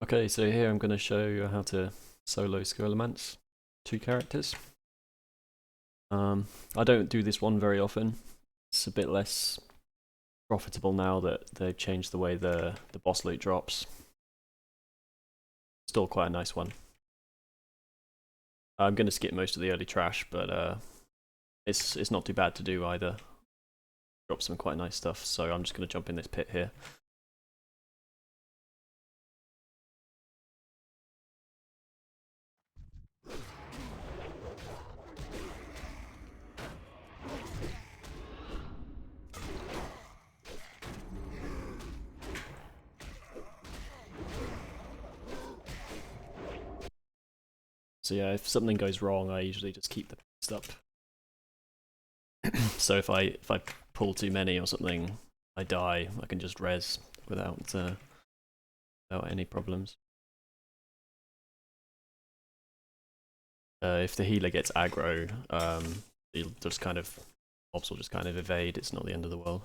Okay, so here I'm going to show you how to solo Scholomance 2 characters. I don't do this one very often. It's a bit less profitable now that they've changed the way the boss loot drops. Still quite a nice one. I'm going to skip most of the early trash, but it's not too bad to do either. Drop some quite nice stuff, so I'm just going to jump in this pit here. So yeah, if something goes wrong, I usually just keep the pits up. So if I pull too many or something, I die. I can just res without any problems. If the healer gets aggro, he'll just kind of mobs will just kind of evade. It's not the end of the world.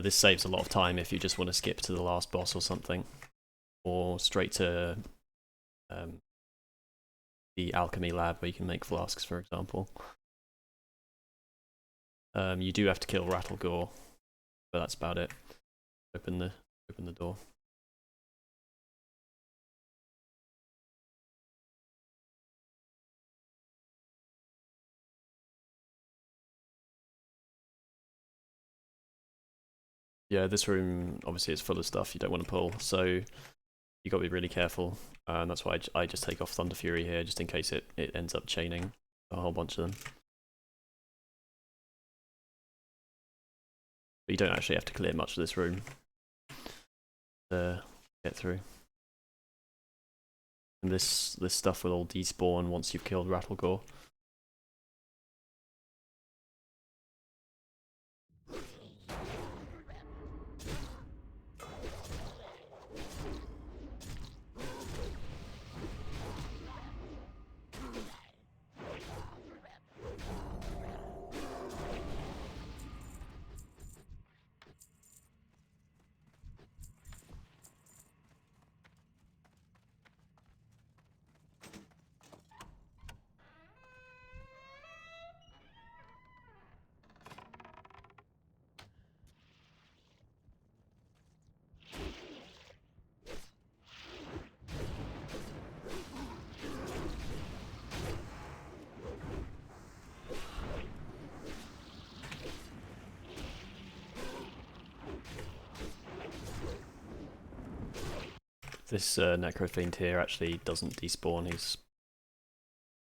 This saves a lot of time if you just want to skip to the last boss or something, or straight to the alchemy lab where you can make flasks, for example. You do have to kill Rattlegore, but that's about it. Open the door. Yeah, this room obviously is full of stuff you don't want to pull, so you got to be really careful. And that's why I just take off Thunder Fury here, just in case it ends up chaining a whole bunch of them. But you don't actually have to clear much of this room to get through. And this stuff will all despawn once you've killed Rattlegore. This Necrofiend here actually doesn't despawn.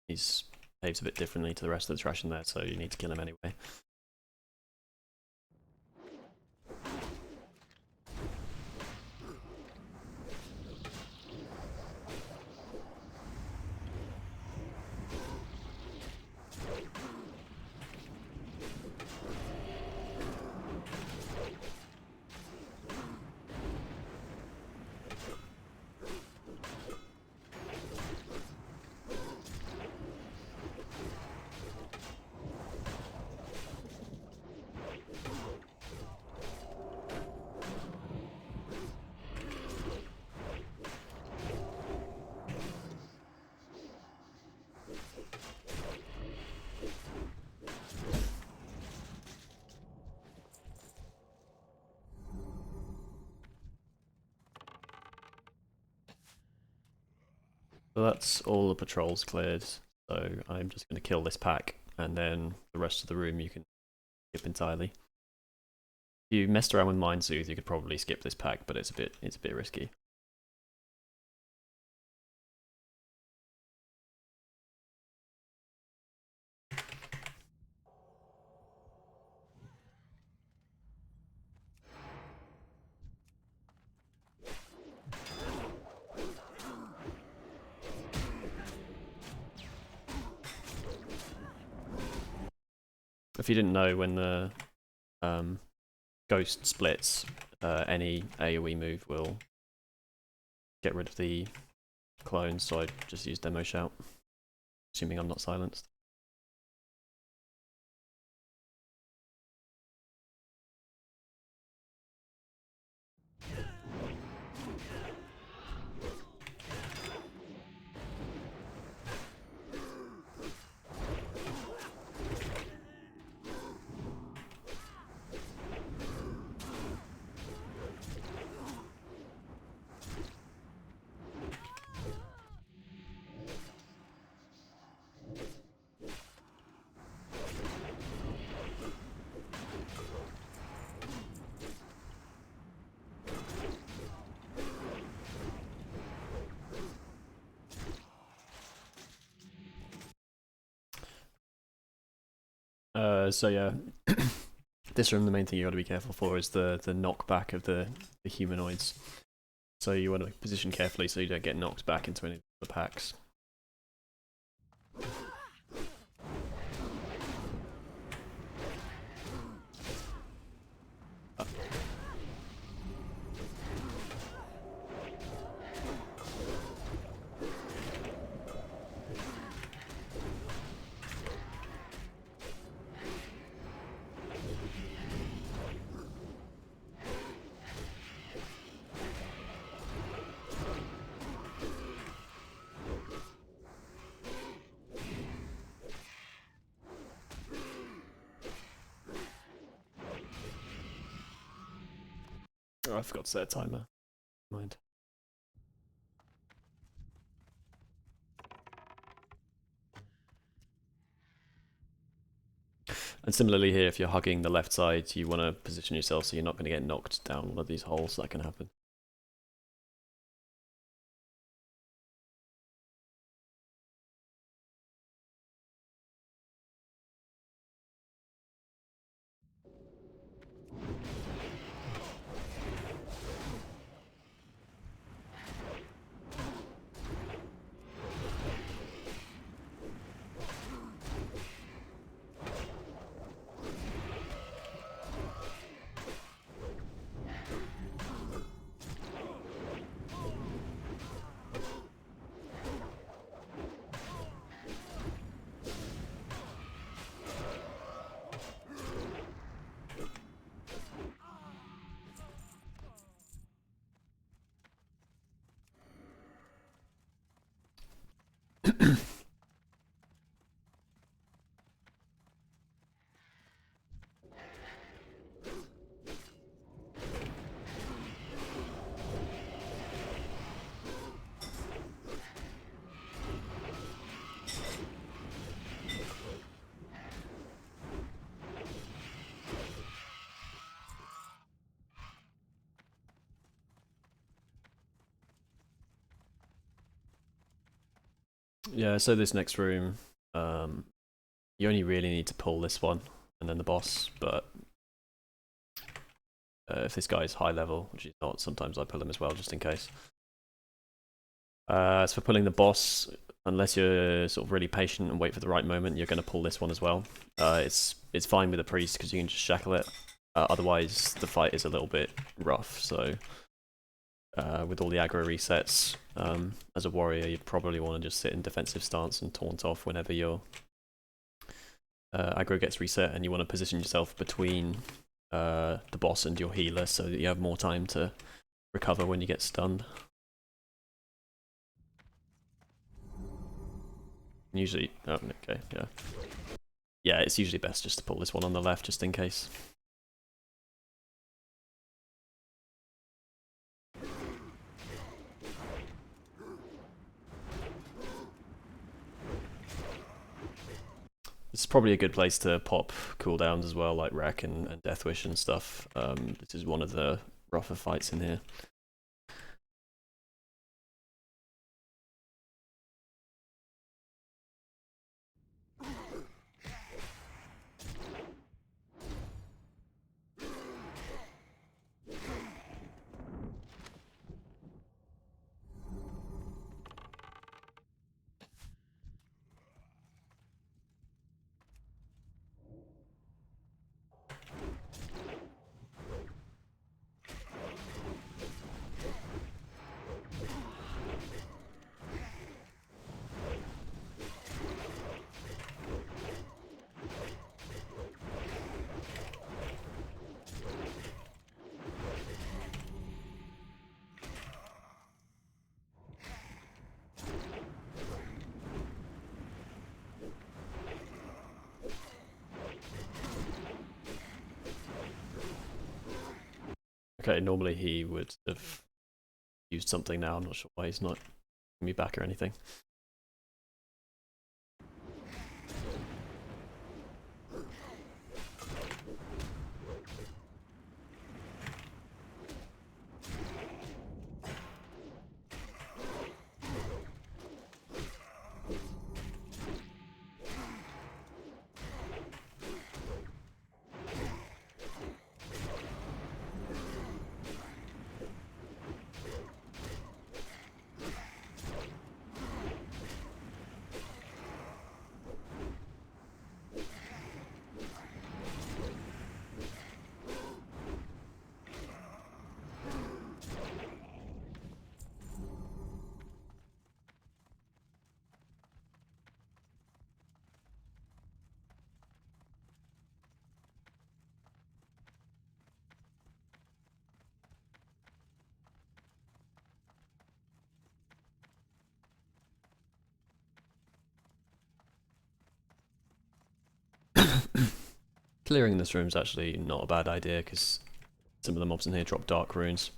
He's behaves a bit differently to the rest of the trash in there, so you need to kill him anyway. So that's all the patrols cleared. So I'm just going to kill this pack, and then the rest of the room you can skip entirely. If you messed around with Mind Soothe, you could probably skip this pack, but it's a bit risky. If you didn't know, when the ghost splits, any AoE move will get rid of the clones, so I just use Demo Shout, assuming I'm not silenced. So yeah, this room, the main thing you got to be careful for is the knockback of the humanoids. So you want to position carefully so you don't get knocked back into any of the packs. Oh, I forgot to set a timer. Mind. And similarly here, if you're hugging the left side, you want to position yourself so you're not going to get knocked down one of these holes. That can happen. Yeah, so this next room, you only really need to pull this one and then the boss, but if this guy is high level, which he's not, sometimes I pull him as well just in case. As for pulling the boss, unless you're sort of really patient and wait for the right moment, you're going to pull this one as well. It's fine with the priest because you can just shackle it. Otherwise, the fight is a little bit rough, so with all the aggro resets, as a warrior, you'd probably want to just sit in defensive stance and taunt off whenever your aggro gets reset, and you want to position yourself between the boss and your healer so that you have more time to recover when you get stunned. Usually, oh, okay, yeah. Yeah, it's usually best just to pull this one on the left just in case. It's probably a good place to pop cooldowns as well, like Wreck and Death Wish and stuff. This is one of the rougher fights in here. Okay, normally he would have used something now. I'm not sure why he's not me back or anything. Clearing this room is actually not a bad idea because some of the mobs in here drop dark runes.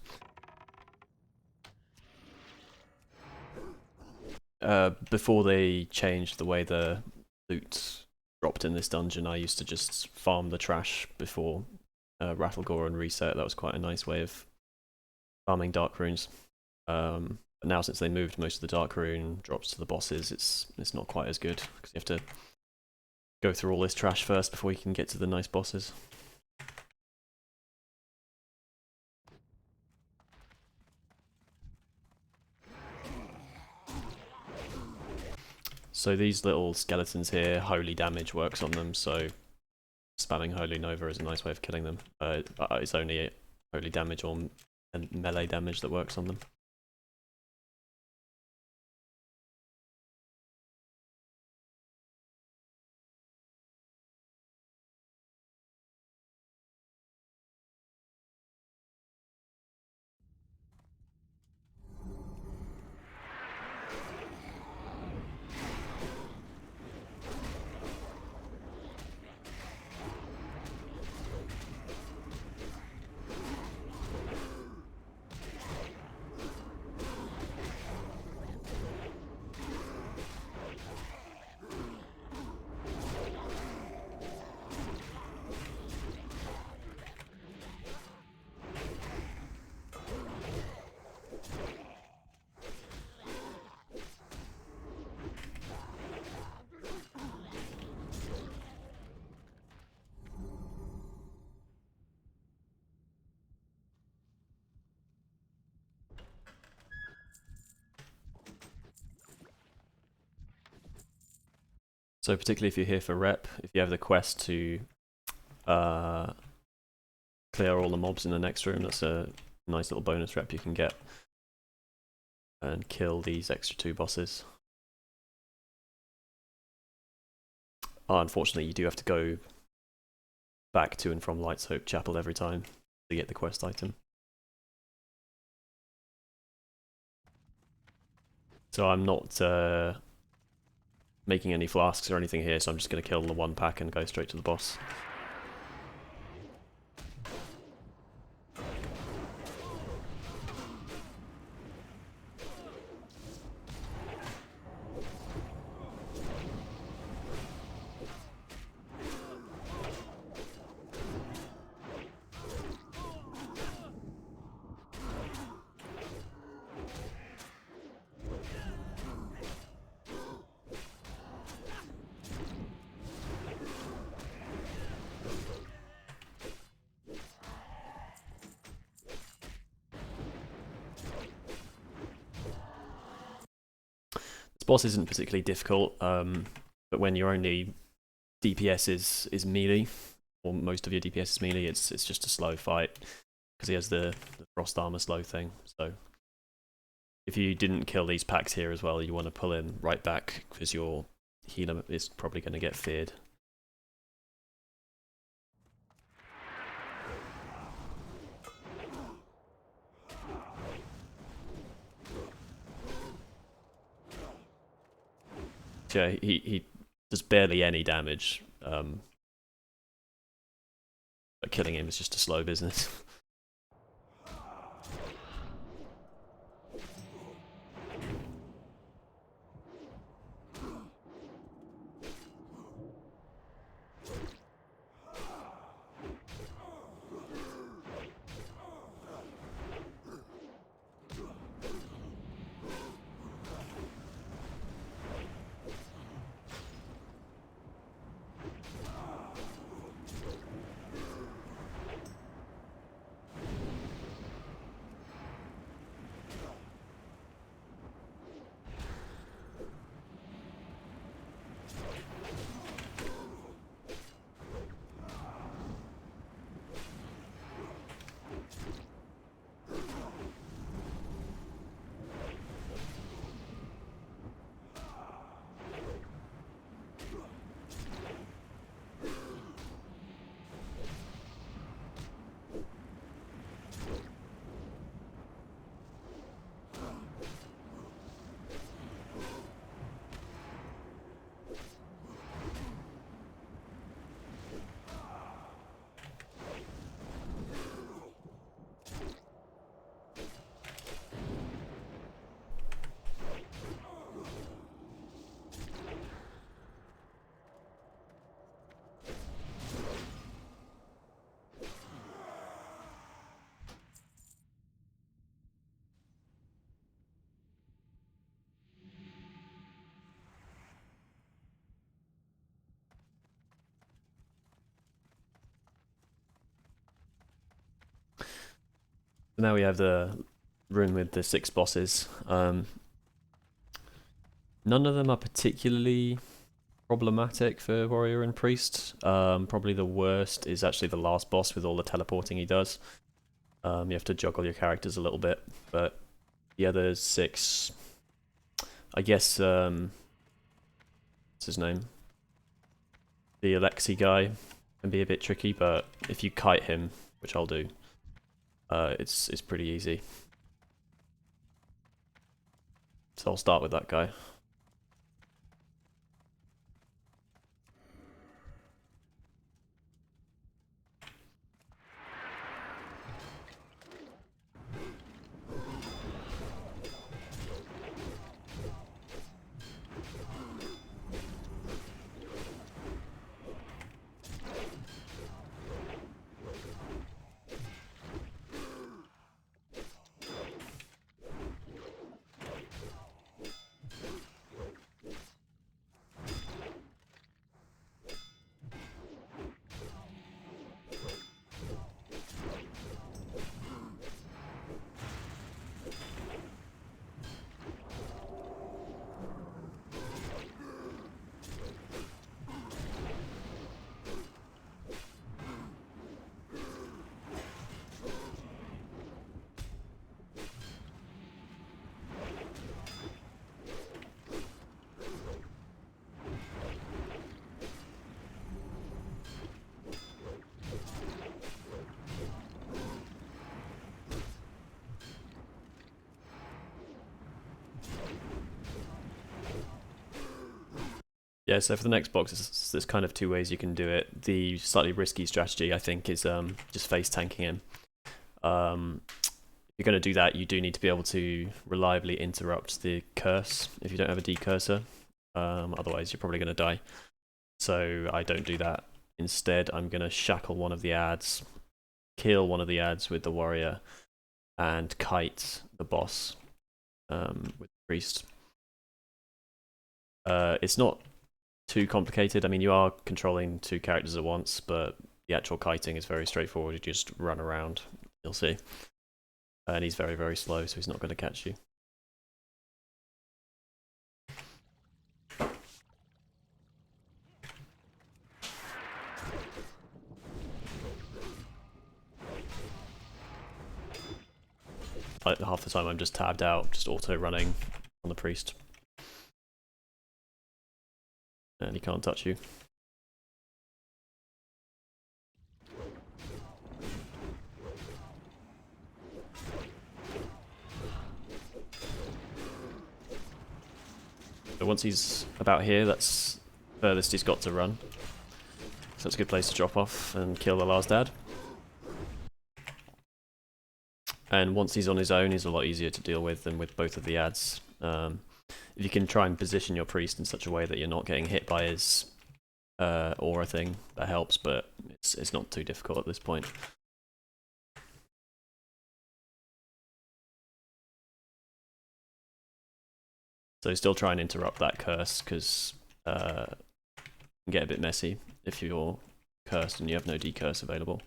Before they changed the way the loot dropped in this dungeon, I used to just farm the trash before Rattlegore and reset. That was quite a nice way of farming dark runes. But now since they moved most of the dark rune drops to the bosses, it's not quite as good because you have to go through all this trash first before you can get to the nice bosses. So these little skeletons here, holy damage works on them, so spamming Holy Nova is a nice way of killing them. It's only holy damage or melee damage that works on them. So particularly if you're here for rep, if you have the quest to clear all the mobs in the next room, that's a nice little bonus rep you can get. And kill these extra 2 bosses. Unfortunately, you do have to go back to and from Light's Hope Chapel every time to get the quest item. So I'm not making any flasks or anything here, so I'm just going to kill the 1 pack and go straight to the boss. This boss isn't particularly difficult, but when your only DPS is melee, or most of your DPS is melee, it's just a slow fight because he has the frost armor slow thing. So if you didn't kill these packs here as well, you want to pull in right back because your healer is probably going to get feared. Yeah, he does barely any damage, but killing him is just a slow business. Now we have the room with the 6 bosses. None of them are particularly problematic for warrior and priest. Probably the worst is actually the last boss with all the teleporting he does. You have to juggle your characters a little bit, but the other 6, I guess, what's his name? The Alexi guy can be a bit tricky, but if you kite him, which I'll do, it's pretty easy. So I'll start with that guy. Yeah, so for the next box, there's kind of 2 ways you can do it. The slightly risky strategy, I think, is just face tanking him. If you're going to do that, you do need to be able to reliably interrupt the curse if you don't have a decursor. Otherwise, you're probably going to die. So I don't do that. Instead, I'm going to shackle one of the ads, kill one of the ads with the warrior, and kite the boss with the priest. It's not too complicated. I mean, you are controlling 2 characters at once, but the actual kiting is very straightforward. You just run around, you'll see. And he's very, very slow, so he's not going to catch you. Half the time I'm just tabbed out, just auto-running on the priest. And he can't touch you. So once he's about here, that's furthest he's got to run. So that's a good place to drop off and kill the last dad. And once he's on his own, he's a lot easier to deal with than with both of the ads. If you can try and position your priest in such a way that you're not getting hit by his aura thing, that helps, but it's not too difficult at this point. So still try and interrupt that curse, because it can get a bit messy if you're cursed and you have no decurse available.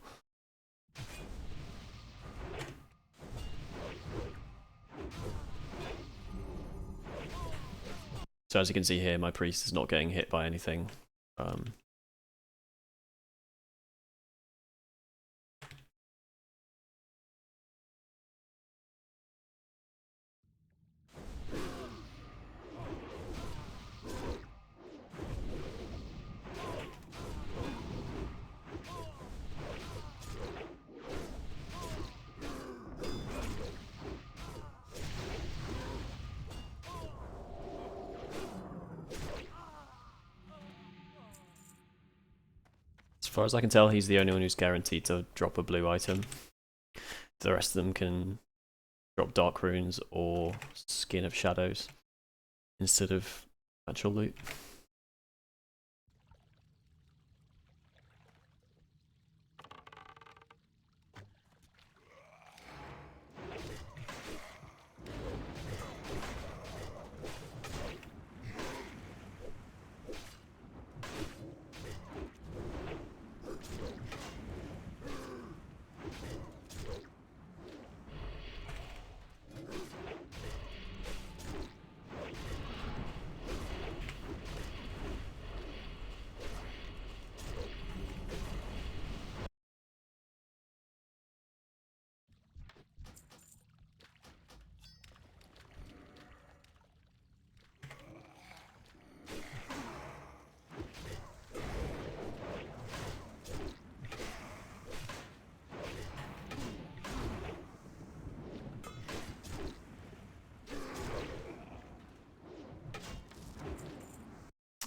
So as you can see here, my priest is not getting hit by anything. As far as I can tell, he's the only one who's guaranteed to drop a blue item. The rest of them can drop dark runes or skin of shadows instead of actual loot.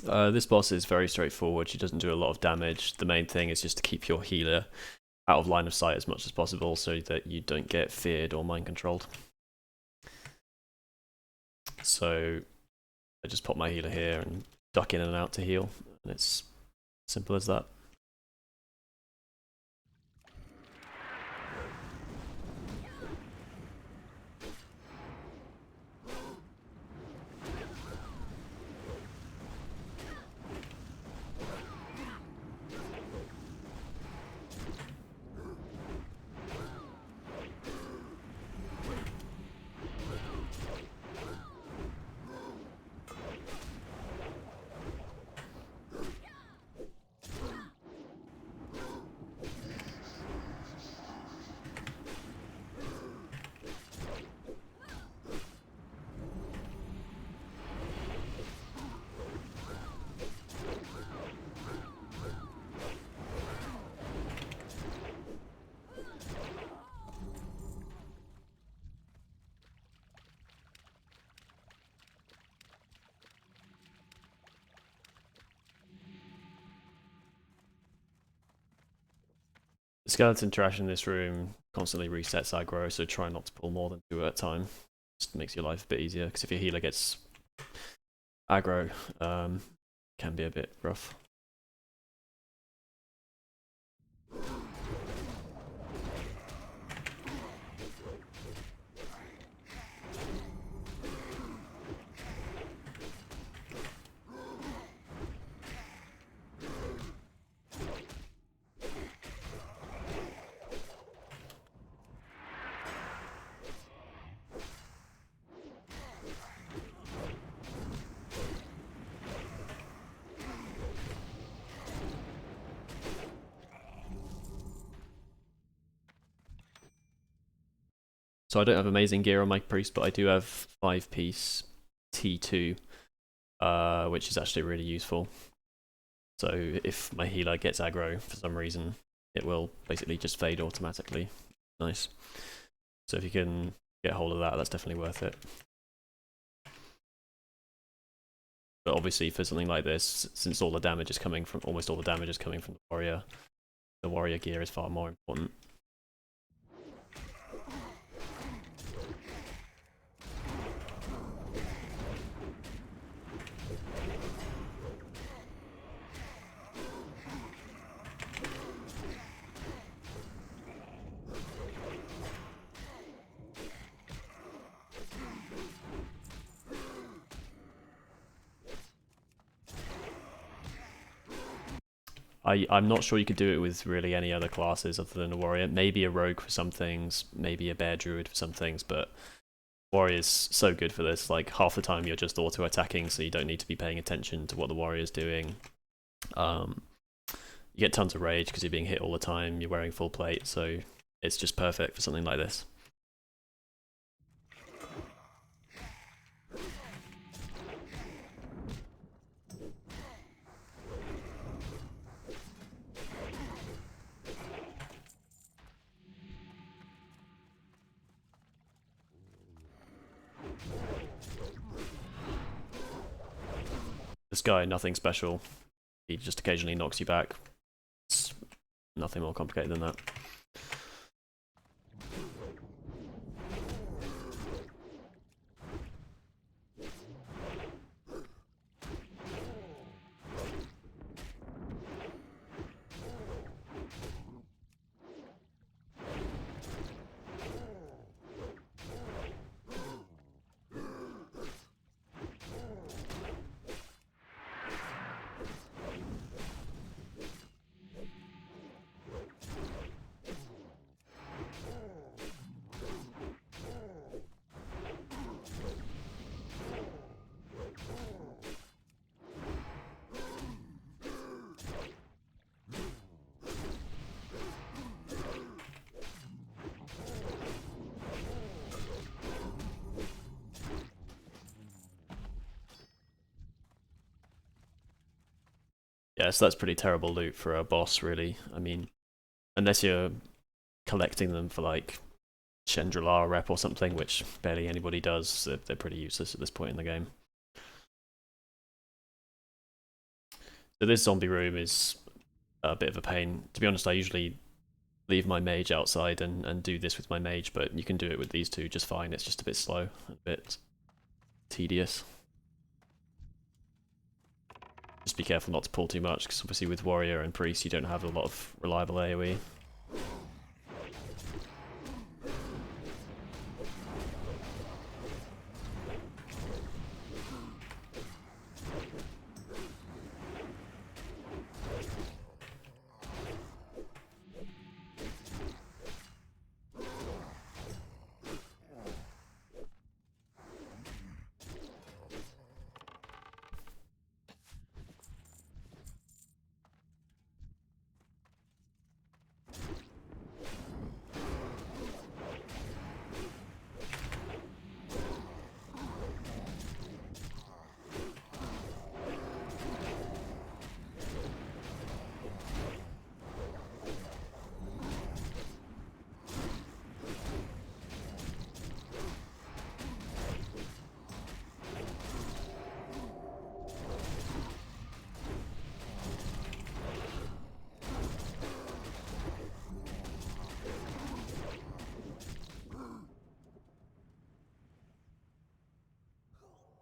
This boss is very straightforward. She doesn't do a lot of damage. The main thing is just to keep your healer out of line of sight as much as possible so that you don't get feared or mind controlled. So I just pop my healer here and duck in and out to heal, and it's simple as that. The skeleton trash in this room constantly resets aggro, so try not to pull more than 2 at a time. Just makes your life a bit easier, because if your healer gets aggro, can be a bit rough. So I don't have amazing gear on my priest, but I do have 5-piece T2, which is actually really useful. So if my healer gets aggro for some reason, it will basically just fade automatically. Nice. So if you can get hold of that, that's definitely worth it. But obviously for something like this, since all the damage is coming from, almost all the damage is coming from the warrior gear is far more important. I'm not sure you could do it with really any other classes other than a warrior. Maybe a rogue for some things, maybe a bear druid for some things, but warrior's so good for this. Like half the time you're just auto attacking, so you don't need to be paying attention to what the warrior's doing. You get tons of rage because you're being hit all the time. You're wearing full plate, so it's just perfect for something like this. This guy, nothing special. He just occasionally knocks you back. It's nothing more complicated than that. Yeah, so that's pretty terrible loot for a boss, really. I mean, unless you're collecting them for like Chandrila rep or something, which barely anybody does, they're pretty useless at this point in the game. So this zombie room is a bit of a pain. To be honest, I usually leave my mage outside and do this with my mage, but you can do it with these two just fine. It's just a bit slow, a bit tedious. Just be careful not to pull too much, because obviously with warrior and priest you don't have a lot of reliable AoE.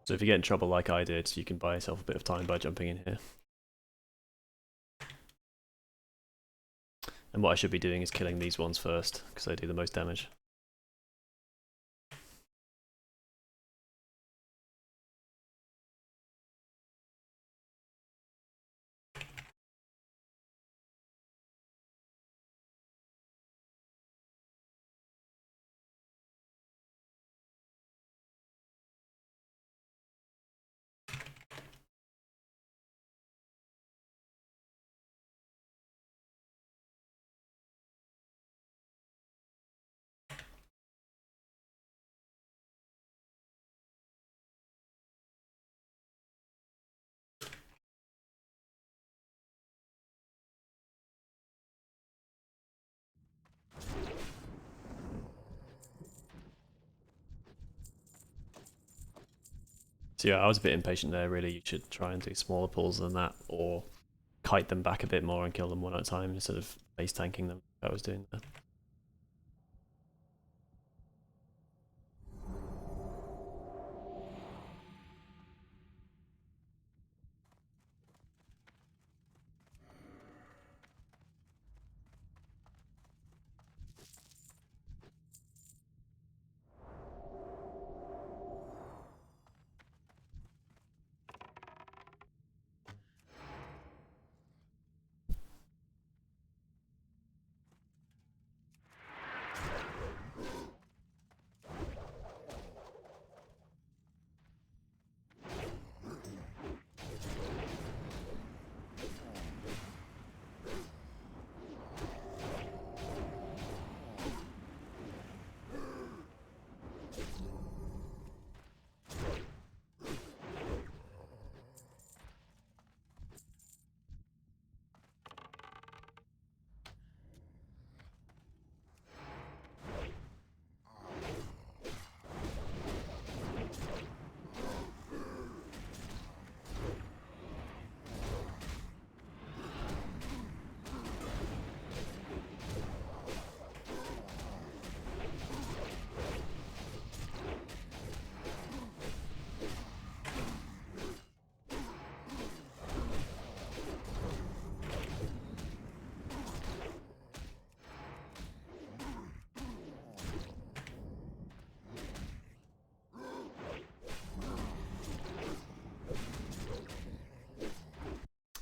So if you get in trouble like I did, you can buy yourself a bit of time by jumping in here. And what I should be doing is killing these ones first, because they do the most damage. So yeah, I was a bit impatient there, really. You should try and do smaller pulls than that, or kite them back a bit more and kill them one at a time instead of base tanking them. I was doing that.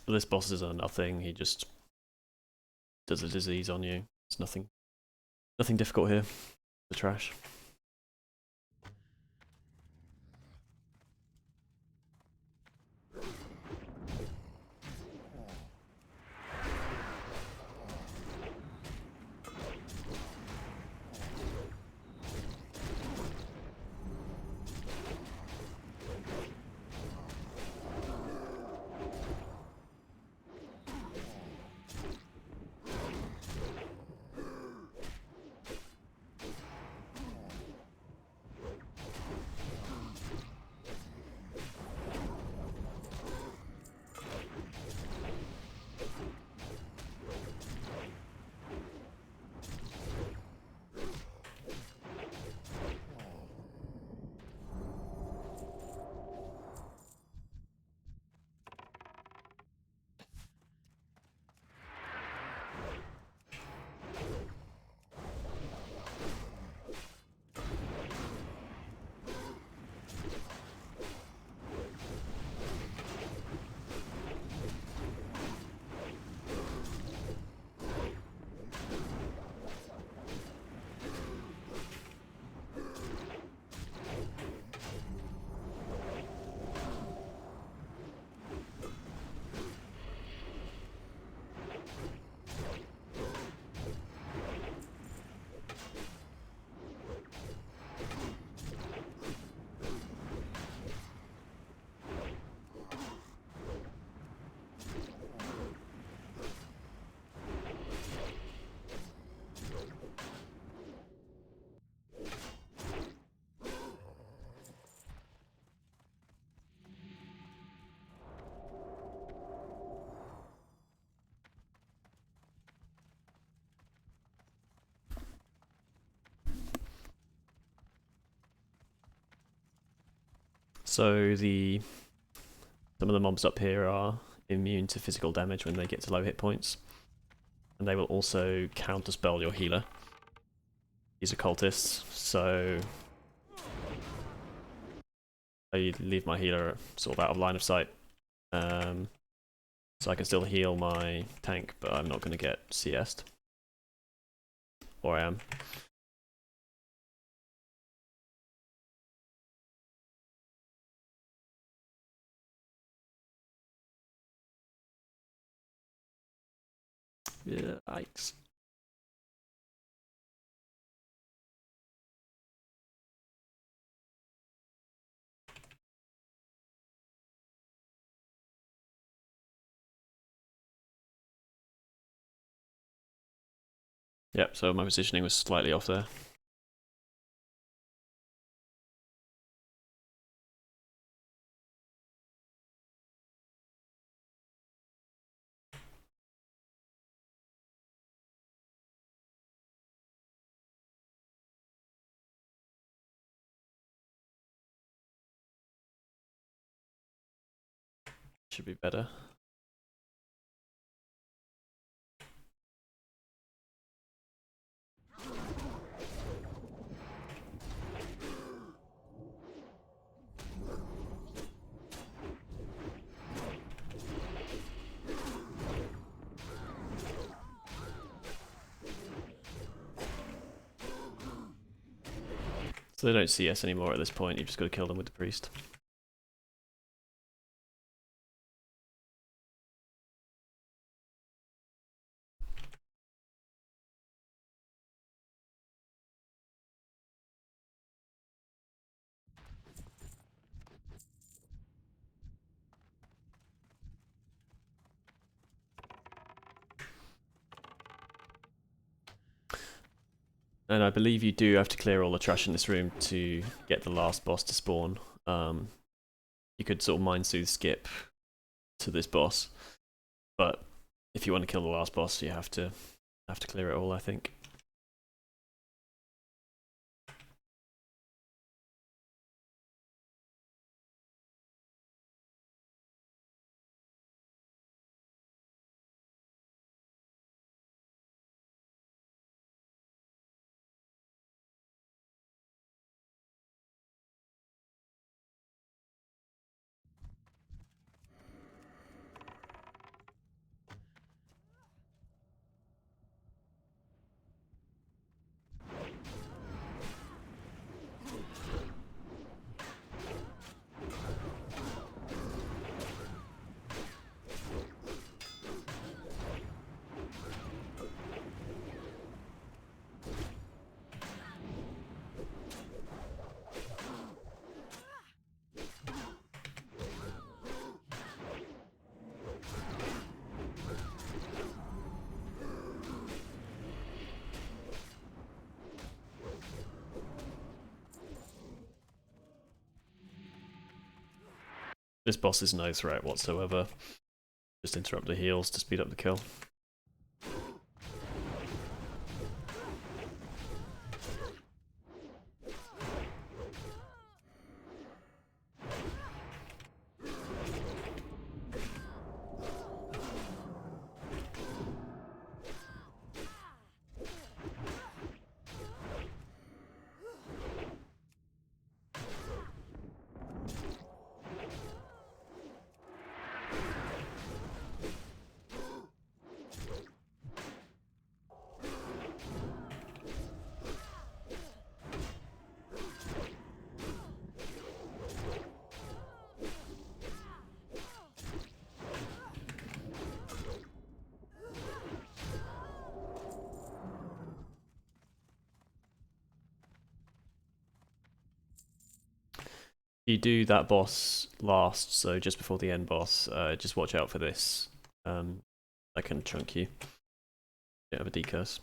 But this boss is nothing. He just does a disease on you. It's nothing difficult here. The trash. So some of the mobs up here are immune to physical damage when they get to low hit points. And they will also counterspell your healer. These are cultists, so I leave my healer sort of out of line of sight. So I can still heal my tank, but I'm not going to get CS'd. Or I am. Yeah, yikes. Yep, so my positioning was slightly off there. Should be better. So they don't CS anymore at this point, you've just got to kill them with the priest. And I believe you do have to clear all the trash in this room to get the last boss to spawn. You could sort of mind soothe skip to this boss, but if you want to kill the last boss, you have to clear it all, I think. This boss is no threat whatsoever. Just interrupt the heals to speed up the kill. You do that boss last, so just before the end boss, just watch out for this. I can chunk you. Don't have a decurse.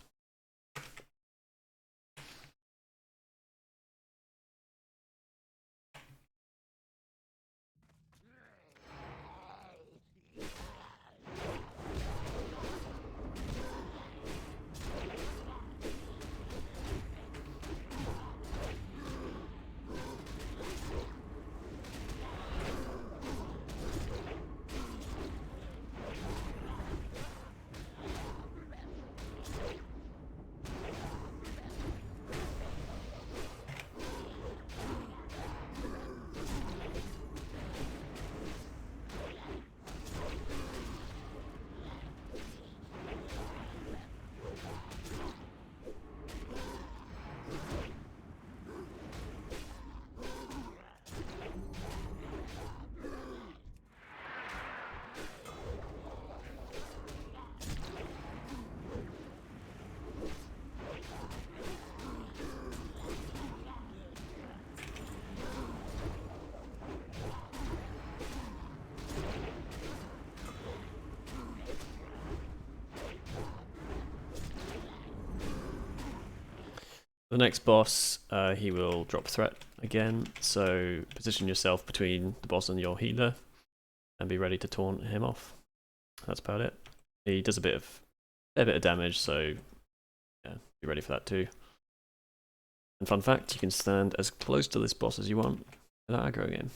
The next boss, he will drop threat again, so position yourself between the boss and your healer and be ready to taunt him off. That's about it. He does a bit of damage, so yeah, be ready for that too. And fun fact, you can stand as close to this boss as you want without aggro game.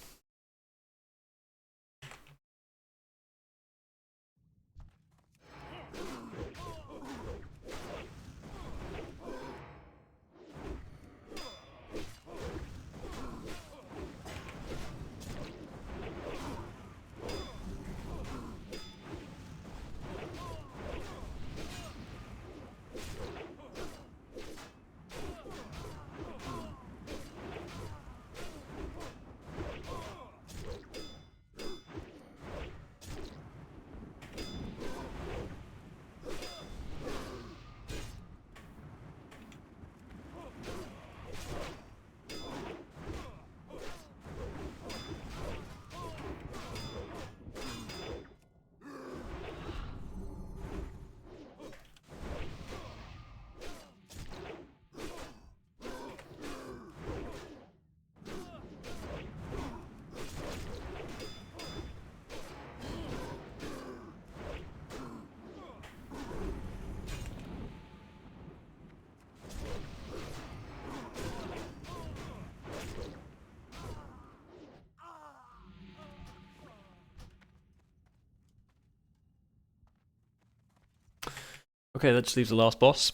Okay, that just leaves the last boss.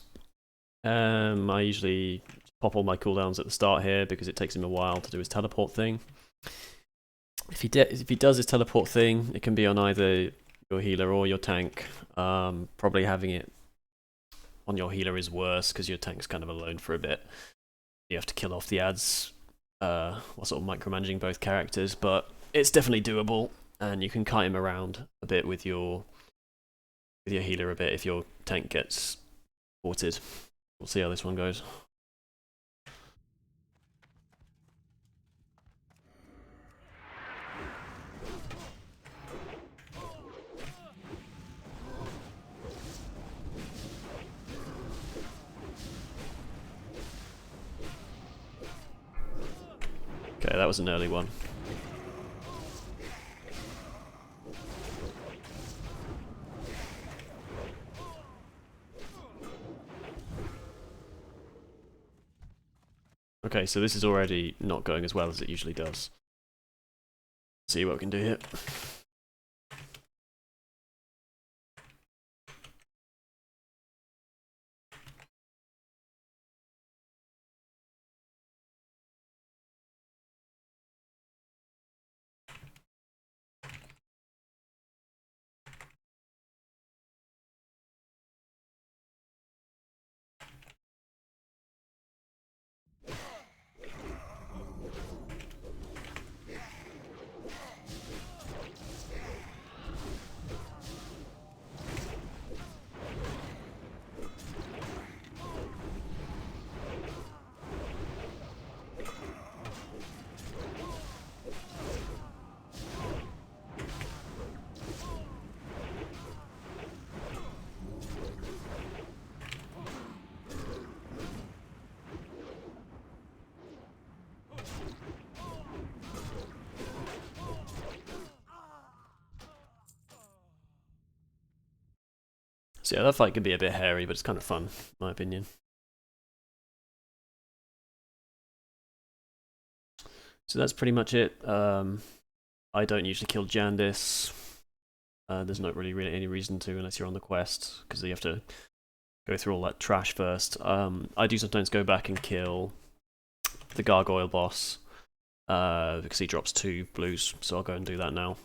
I usually pop all my cooldowns at the start here because it takes him a while to do his teleport thing. If he does his teleport thing, it can be on either your healer or your tank. Probably having it on your healer is worse because your tank's kind of alone for a bit. You have to kill off the ads while sort of micromanaging both characters, but it's definitely doable, and you can kite him around a bit with your healer a bit if your tank gets ported. We'll see how this one goes. Okay, that was an early one. Okay, so this is already not going as well as it usually does. See what we can do here. So yeah, that fight can be a bit hairy, but it's kind of fun, in my opinion. So that's pretty much it. I don't usually kill Jandis. There's not really any reason to unless you're on the quest, because you have to go through all that trash first. I do sometimes go back and kill the Gargoyle boss, because he drops 2 blues, so I'll go and do that now.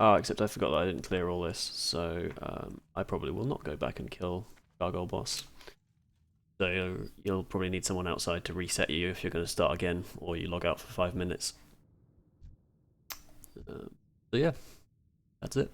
Oh, except I forgot that I didn't clear all this, so I probably will not go back and kill Gargoyle boss. So you'll probably need someone outside to reset you if you're going to start again, or you log out for 5 minutes. So yeah, that's it.